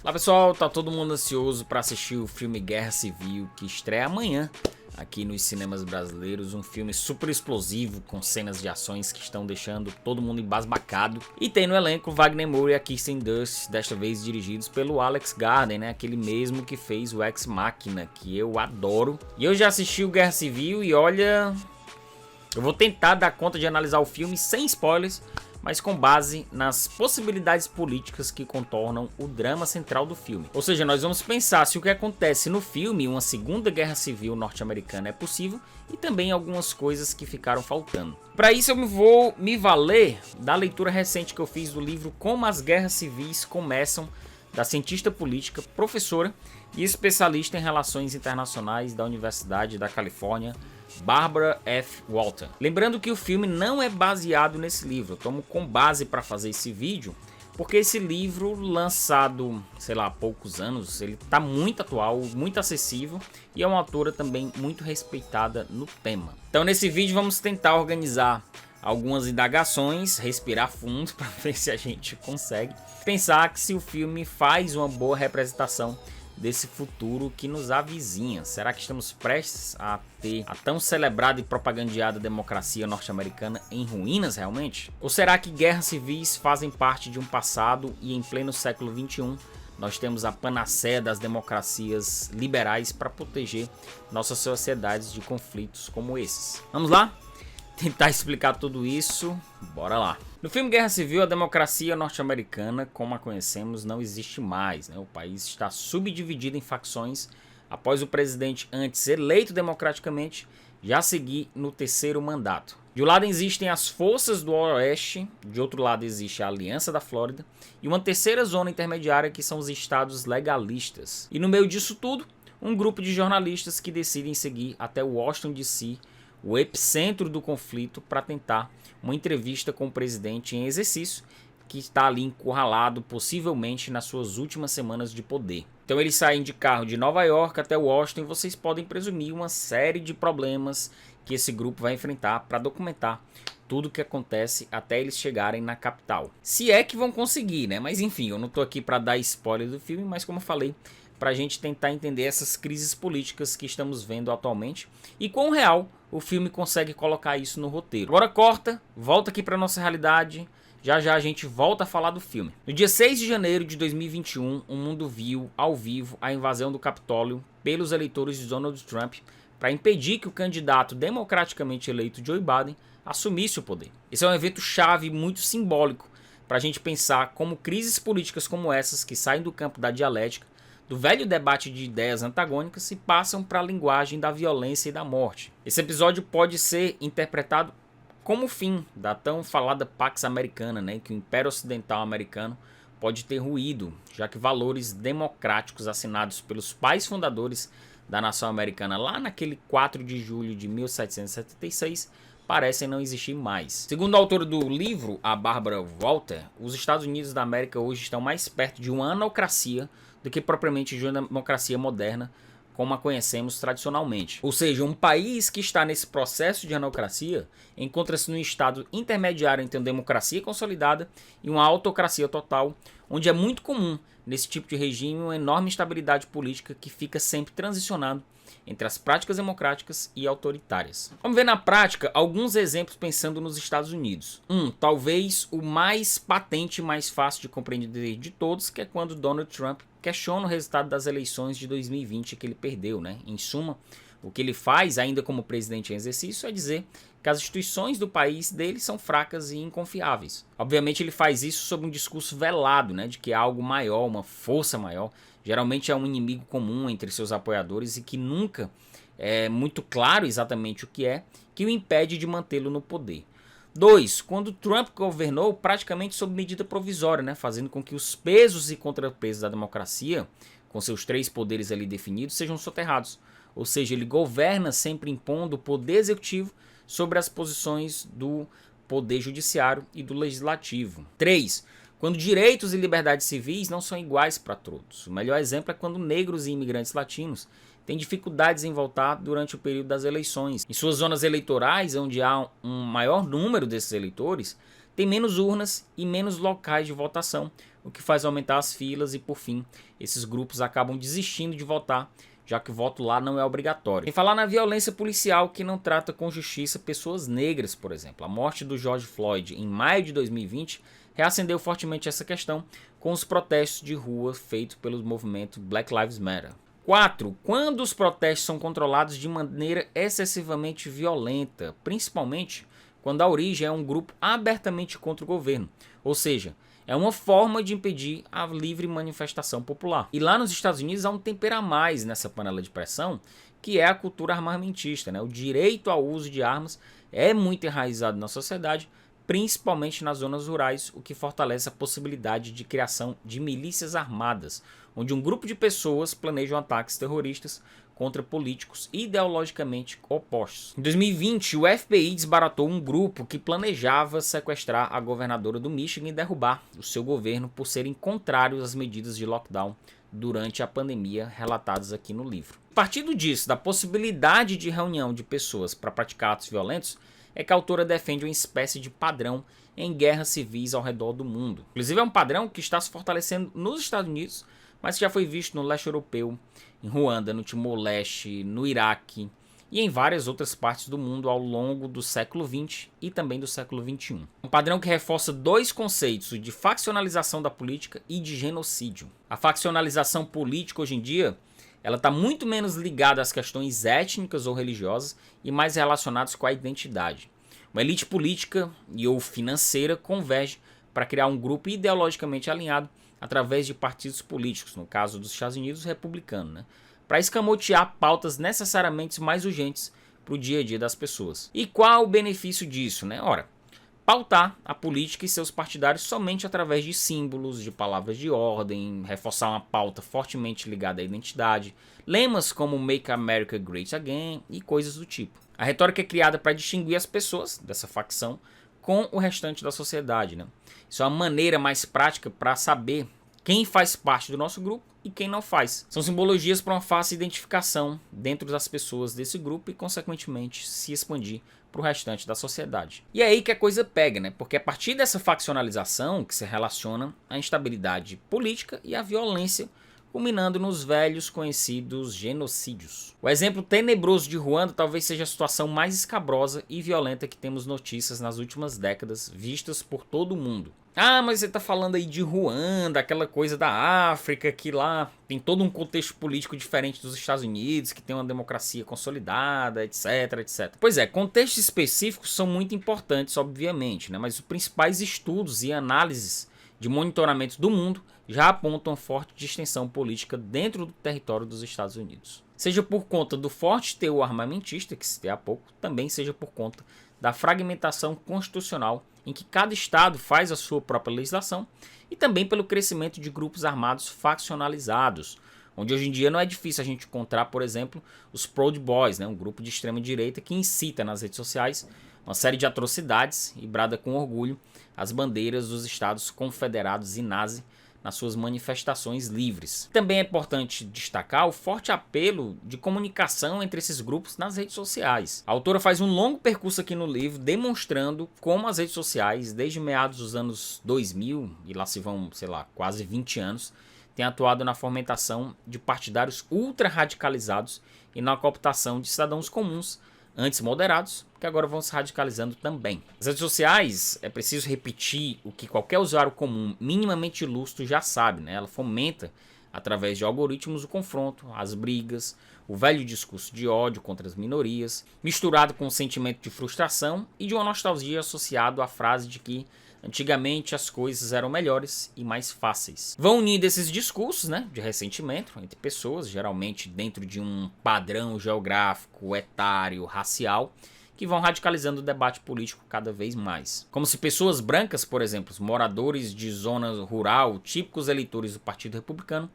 Olá pessoal, tá todo mundo ansioso para assistir o filme Guerra Civil, que estreia amanhã aqui nos cinemas brasileiros. Um filme super explosivo, com cenas de ações que estão deixando todo mundo embasbacado. E tem no elenco Wagner Moura e a Kirsten Dunst, desta vez dirigidos pelo Alex Garland, né? Aquele mesmo que fez o Ex Machina, que eu adoro. E eu já assisti o Guerra Civil e olha... eu vou tentar dar conta de analisar o filme sem spoilers, mas com base nas possibilidades políticas que contornam o drama central do filme. Ou seja, nós vamos pensar se o que acontece no filme, uma segunda guerra civil norte-americana, é possível, e também algumas coisas que ficaram faltando. Para isso eu vou me valer da leitura recente que eu fiz do livro Como as Guerras Civis Começam, da cientista política, professora e especialista em relações internacionais da Universidade da Califórnia, Barbara F. Walter. Lembrando que o filme não é baseado nesse livro, eu tomo com base para fazer esse vídeo, porque esse livro, lançado, sei lá, há poucos anos, ele está muito atual, muito acessível e é uma autora também muito respeitada no tema. Então nesse vídeo vamos tentar organizar algumas indagações, respirar fundo para ver se a gente consegue pensar que se o filme faz uma boa representação desse futuro que nos avizinha. Será que estamos prestes a ter a tão celebrada e propagandeada democracia norte-americana em ruínas realmente? Ou será que guerras civis fazem parte de um passado e em pleno século XXI nós temos a panaceia das democracias liberais para proteger nossas sociedades de conflitos como esses? Vamos lá? Tentar explicar tudo isso, bora lá. No filme Guerra Civil, a democracia norte-americana, como a conhecemos, não existe mais, né? O país está subdividido em facções após o presidente antes eleito democraticamente já seguir no terceiro mandato. De um lado existem as forças do Oeste, de outro lado existe a Aliança da Flórida e uma terceira zona intermediária que são os estados legalistas. E no meio disso tudo, um grupo de jornalistas que decidem seguir até Washington DC, o epicentro do conflito, para tentar uma entrevista com o presidente em exercício, que está ali encurralado possivelmente nas suas últimas semanas de poder. Então eles saem de carro de Nova York até Washington e vocês podem presumir uma série de problemas que esse grupo vai enfrentar para documentar tudo o que acontece até eles chegarem na capital. Se é que vão conseguir, né? Mas enfim, eu não estou aqui para dar spoiler do filme, mas como eu falei, para a gente tentar entender essas crises políticas que estamos vendo atualmente e quão real o filme consegue colocar isso no roteiro. Agora corta, volta aqui para nossa realidade, já já a gente volta a falar do filme. No dia 6 de janeiro de 2021, o mundo viu ao vivo a invasão do Capitólio pelos eleitores de Donald Trump para impedir que o candidato democraticamente eleito Joe Biden assumisse o poder. Esse é um evento chave muito simbólico para a gente pensar como crises políticas como essas, que saem do campo da dialética, do velho debate de ideias antagônicas, se passam para a linguagem da violência e da morte. Esse episódio pode ser interpretado como o fim da tão falada Pax Americana, né, que o Império Ocidental americano pode ter ruído, já que valores democráticos assinados pelos pais fundadores da nação americana lá naquele 4 de julho de 1776 parecem não existir mais. Segundo a autora do livro, a Barbara Walter, os Estados Unidos da América hoje estão mais perto de uma anocracia do que propriamente de uma democracia moderna como a conhecemos tradicionalmente. Ou seja, um país que está nesse processo de anocracia encontra-se num estado intermediário entre uma democracia consolidada e uma autocracia total, onde é muito comum nesse tipo de regime uma enorme instabilidade política que fica sempre transicionando entre as práticas democráticas e autoritárias. Vamos ver na prática alguns exemplos pensando nos Estados Unidos. Talvez o mais patente e mais fácil de compreender de todos, que é quando Donald Trump questiona o resultado das eleições de 2020 que ele perdeu, né? Em suma, o que ele faz ainda como presidente em exercício é dizer que as instituições do país dele são fracas e inconfiáveis. Obviamente ele faz isso sob um discurso velado, né, de que há algo maior, uma força maior, geralmente é um inimigo comum entre seus apoiadores e que nunca é muito claro exatamente o que o impede de mantê-lo no poder. 2. Quando Trump governou praticamente sob medida provisória, né, fazendo com que os pesos e contrapesos da democracia, com seus 3 poderes ali definidos, sejam soterrados. Ou seja, ele governa sempre impondo o poder executivo sobre as posições do poder judiciário e do legislativo. 3. Quando direitos e liberdades civis não são iguais para todos. O melhor exemplo é quando negros e imigrantes latinos têm dificuldades em votar durante o período das eleições. Em suas zonas eleitorais, onde há um maior número desses eleitores, tem menos urnas e menos locais de votação, o que faz aumentar as filas e, por fim, esses grupos acabam desistindo de votar, já que o voto lá não é obrigatório. Sem falar na violência policial que não trata com justiça pessoas negras, por exemplo. A morte do George Floyd em maio de 2020 reacendeu fortemente essa questão com os protestos de rua feitos pelo movimento Black Lives Matter. 4. Quando os protestos são controlados de maneira excessivamente violenta, principalmente quando a origem é um grupo abertamente contra o governo, ou seja, é uma forma de impedir a livre manifestação popular. E lá nos Estados Unidos há um tempero a mais nessa panela de pressão, que é a cultura armamentista, né? O direito ao uso de armas é muito enraizado na sociedade, principalmente nas zonas rurais, o que fortalece a possibilidade de criação de milícias armadas, onde um grupo de pessoas planejam ataques terroristas contra políticos ideologicamente opostos. Em 2020, o FBI desbaratou um grupo que planejava sequestrar a governadora do Michigan e derrubar o seu governo por serem contrários às medidas de lockdown durante a pandemia relatadas aqui no livro. Partindo disso, da possibilidade de reunião de pessoas para praticar atos violentos, é que a autora defende uma espécie de padrão em guerras civis ao redor do mundo. Inclusive é um padrão que está se fortalecendo nos Estados Unidos, mas que já foi visto no leste europeu, em Ruanda, no Timor-Leste, no Iraque e em várias outras partes do mundo ao longo do século XX e também do século XXI. Um padrão que reforça dois conceitos de faccionalização da política e de genocídio. A faccionalização política hoje em dia ela está muito menos ligada às questões étnicas ou religiosas e mais relacionadas com a identidade. Uma elite política e ou financeira converge para criar um grupo ideologicamente alinhado através de partidos políticos, no caso dos Estados Unidos, republicano, né? Para escamotear pautas necessariamente mais urgentes para o dia a dia das pessoas. E qual o benefício disso, né? Ora, pautar a política e seus partidários somente através de símbolos, de palavras de ordem, reforçar uma pauta fortemente ligada à identidade, lemas como Make America Great Again e coisas do tipo. A retórica é criada para distinguir as pessoas dessa facção com o restante da sociedade, né? Isso é uma maneira mais prática para saber quem faz parte do nosso grupo e quem não faz. São simbologias para uma fácil identificação dentro das pessoas desse grupo e, consequentemente, se expandir para o restante da sociedade. E é aí que a coisa pega, né? Porque é a partir dessa faccionalização que se relaciona a instabilidade política e a violência, culminando nos velhos conhecidos genocídios. O exemplo tenebroso de Ruanda talvez seja a situação mais escabrosa e violenta que temos notícias nas últimas décadas, vistas por todo o mundo. Ah, mas você tá falando aí de Ruanda, aquela coisa da África, que lá tem todo um contexto político diferente dos Estados Unidos, que tem uma democracia consolidada, etc, etc. Pois é, contextos específicos são muito importantes, obviamente, né? Mas os principais estudos e análises de monitoramento do mundo já apontam forte distensão política dentro do território dos Estados Unidos. Seja por conta do forte teor armamentista, que citei há pouco, também seja por conta da fragmentação constitucional em que cada estado faz a sua própria legislação e também pelo crescimento de grupos armados faccionalizados, onde hoje em dia não é difícil a gente encontrar, por exemplo, os Proud Boys, né, um grupo de extrema direita que incita nas redes sociais uma série de atrocidades e brada com orgulho as bandeiras dos estados confederados e nazi nas suas manifestações livres. Também é importante destacar o forte apelo de comunicação entre esses grupos nas redes sociais. A autora faz um longo percurso aqui no livro demonstrando como as redes sociais, desde meados dos anos 2000, e lá se vão, sei lá, quase 20 anos, têm atuado na fomentação de partidários ultra radicalizados e na cooptação de cidadãos comuns, antes moderados, que agora vão se radicalizando também. As redes sociais, é preciso repetir o que qualquer usuário comum minimamente lúcido já sabe, né? Ela fomenta, através de algoritmos, o confronto, as brigas, o velho discurso de ódio contra as minorias, misturado com um sentimento de frustração e de uma nostalgia associado à frase de que antigamente as coisas eram melhores e mais fáceis. Vão unindo esses discursos, né, de ressentimento entre pessoas, geralmente dentro de um padrão geográfico, etário, racial, que vão radicalizando o debate político cada vez mais. Como se pessoas brancas, por exemplo, moradores de zona rural, típicos eleitores do Partido Republicano,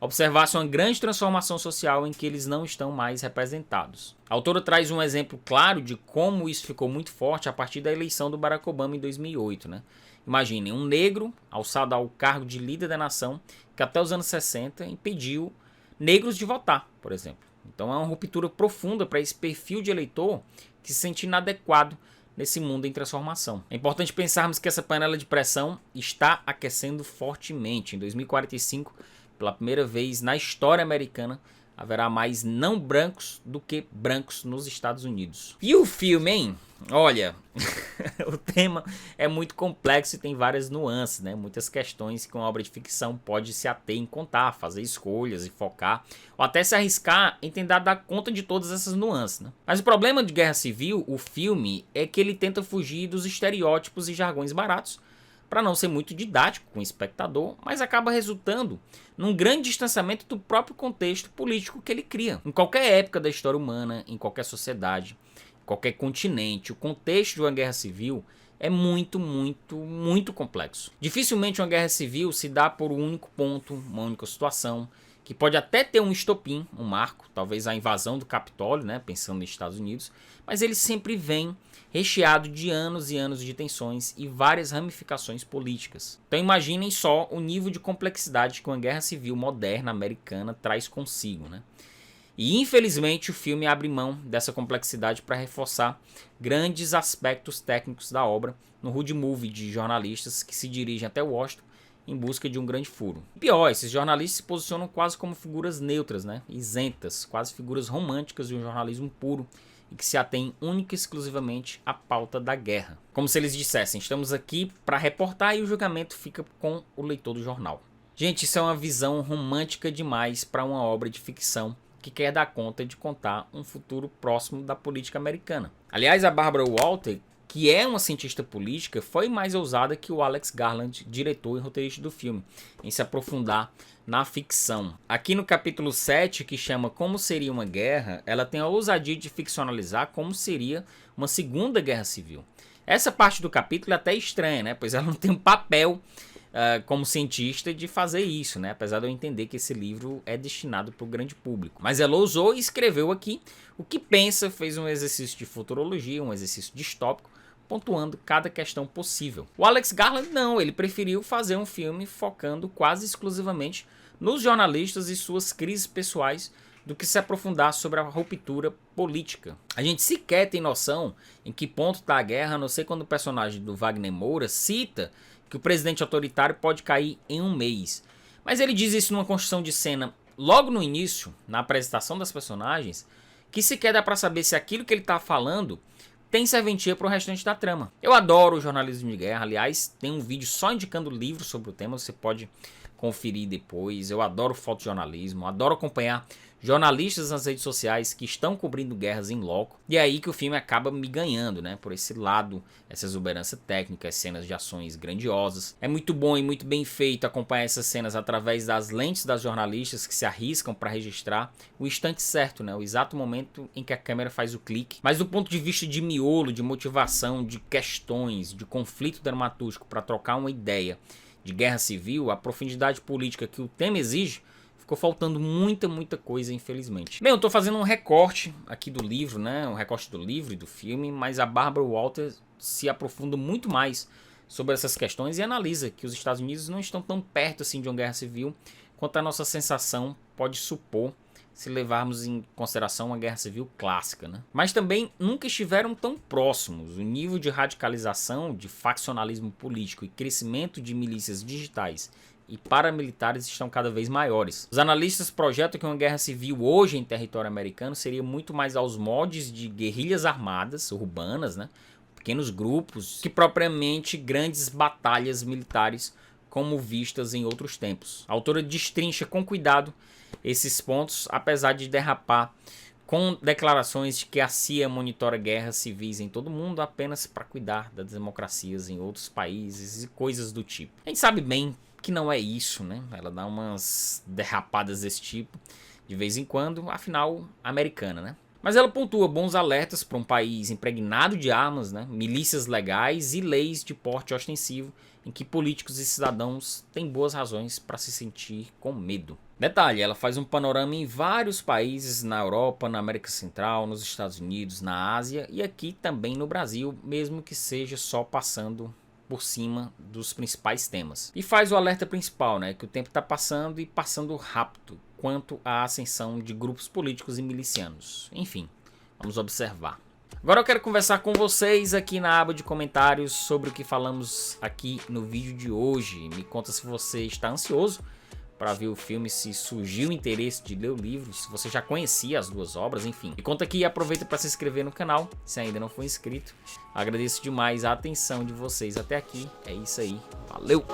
observassem uma grande transformação social em que eles não estão mais representados. A autora traz um exemplo claro de como isso ficou muito forte a partir da eleição do Barack Obama em 2008. Né? Imaginem, um negro alçado ao cargo de líder da nação que até os anos 60 impediu negros de votar, por exemplo. Então é uma ruptura profunda para esse perfil de eleitor que se sente inadequado nesse mundo em transformação. É importante pensarmos que essa panela de pressão está aquecendo fortemente. Em 2045, pela primeira vez na história americana, haverá mais não brancos do que brancos nos Estados Unidos. E o filme, hein? Olha, o tema é muito complexo e tem várias nuances, né? Muitas questões que uma obra de ficção pode se ater em contar, fazer escolhas e focar, ou até se arriscar em tentar dar conta de todas essas nuances, né? Mas o problema de Guerra Civil, o filme, é que ele tenta fugir dos estereótipos e jargões baratos, para não ser muito didático com o espectador, mas acaba resultando num grande distanciamento do próprio contexto político que ele cria. Em qualquer época da história humana, em qualquer sociedade, qualquer continente, o contexto de uma guerra civil é muito complexo. Dificilmente uma guerra civil se dá por um único ponto, uma única situação, que pode até ter um estopim, um marco, talvez a invasão do Capitólio, né, pensando nos Estados Unidos, mas ele sempre vem recheado de anos e anos de tensões e várias ramificações políticas. Então imaginem só o nível de complexidade que uma guerra civil moderna americana traz consigo, né? E infelizmente o filme abre mão dessa complexidade para reforçar grandes aspectos técnicos da obra no road movie de jornalistas que se dirigem até Washington em busca de um grande furo. Pior, esses jornalistas se posicionam quase como figuras neutras, né? Isentas, quase figuras românticas de um jornalismo puro e que se atém única e exclusivamente à pauta da guerra. Como se eles dissessem, estamos aqui para reportar e o julgamento fica com o leitor do jornal. Gente, isso é uma visão romântica demais para uma obra de ficção que quer dar conta de contar um futuro próximo da política americana. Aliás, a Barbara Walter, que é uma cientista política, foi mais ousada que o Alex Garland, diretor e roteirista do filme, em se aprofundar na ficção. Aqui no capítulo 7, que chama Como Seria uma Guerra, ela tem a ousadia de ficcionalizar como seria uma segunda guerra civil. Essa parte do capítulo é até estranha, né? Pois ela não tem um papel como cientista de fazer isso, né? Apesar de eu entender que esse livro é destinado para o grande público. Mas ela ousou e escreveu aqui o que pensa, fez um exercício de futurologia, um exercício distópico, pontuando cada questão possível. O Alex Garland não, ele preferiu fazer um filme focando quase exclusivamente nos jornalistas e suas crises pessoais do que se aprofundar sobre a ruptura política. A gente sequer tem noção em que ponto está a guerra, a não ser quando o personagem do Wagner Moura cita que o presidente autoritário pode cair em um mês. Mas ele diz isso numa construção de cena logo no início, na apresentação das personagens, que sequer dá para saber se aquilo que ele está falando tem serventia para o restante da trama. Eu adoro o jornalismo de guerra, aliás, tem um vídeo só indicando livros sobre o tema, você pode conferir depois. Eu adoro fotojornalismo, adoro acompanhar jornalistas nas redes sociais que estão cobrindo guerras em loco. E é aí que o filme acaba me ganhando, né? Por esse lado, essa exuberância técnica, as cenas de ações grandiosas. É muito bom e muito bem feito acompanhar essas cenas através das lentes das jornalistas que se arriscam para registrar o instante certo, né? O exato momento em que a câmera faz o clique. Mas do ponto de vista de miolo, de motivação, de questões, de conflito dramatúrgico para trocar uma ideia de guerra civil, a profundidade política que o tema exige, ficou faltando muita coisa, infelizmente. Bem, eu tô fazendo um recorte aqui do livro, né? Um recorte do livro e do filme, mas a Barbara Walter se aprofunda muito mais sobre essas questões e analisa que os Estados Unidos não estão tão perto assim de uma guerra civil quanto a nossa sensação pode supor se levarmos em consideração uma guerra civil clássica, né? Mas também nunca estiveram tão próximos. O nível de radicalização, de faccionalismo político e crescimento de milícias digitais e paramilitares estão cada vez maiores. Os analistas projetam que uma guerra civil hoje em território americano seria muito mais aos moldes de guerrilhas armadas, urbanas, né? Pequenos grupos, que propriamente grandes batalhas militares como vistas em outros tempos. A autora destrincha com cuidado esses pontos, apesar de derrapar com declarações de que a CIA monitora guerras civis em todo o mundo apenas para cuidar das democracias em outros países e coisas do tipo. A gente sabe bem que não é isso, né? Ela dá umas derrapadas desse tipo de vez em quando, afinal, americana, né? Mas ela pontua bons alertas para um país impregnado de armas, né? Milícias legais e leis de porte ostensivo em que políticos e cidadãos têm boas razões para se sentir com medo. Detalhe, ela faz um panorama em vários países na Europa, na América Central, nos Estados Unidos, na Ásia e aqui também no Brasil, mesmo que seja só passando por cima dos principais temas. E faz o alerta principal, né, que o tempo está passando e passando rápido quanto à ascensão de grupos políticos e milicianos. Enfim, vamos observar. Agora eu quero conversar com vocês aqui na aba de comentários sobre o que falamos aqui no vídeo de hoje. Me conta se você está ansioso para ver o filme, se surgiu o interesse de ler o livro, se você já conhecia as duas obras, enfim. Me conta aqui e aproveita para se inscrever no canal, se ainda não for inscrito. Agradeço demais a atenção de vocês até aqui. É isso aí. Valeu!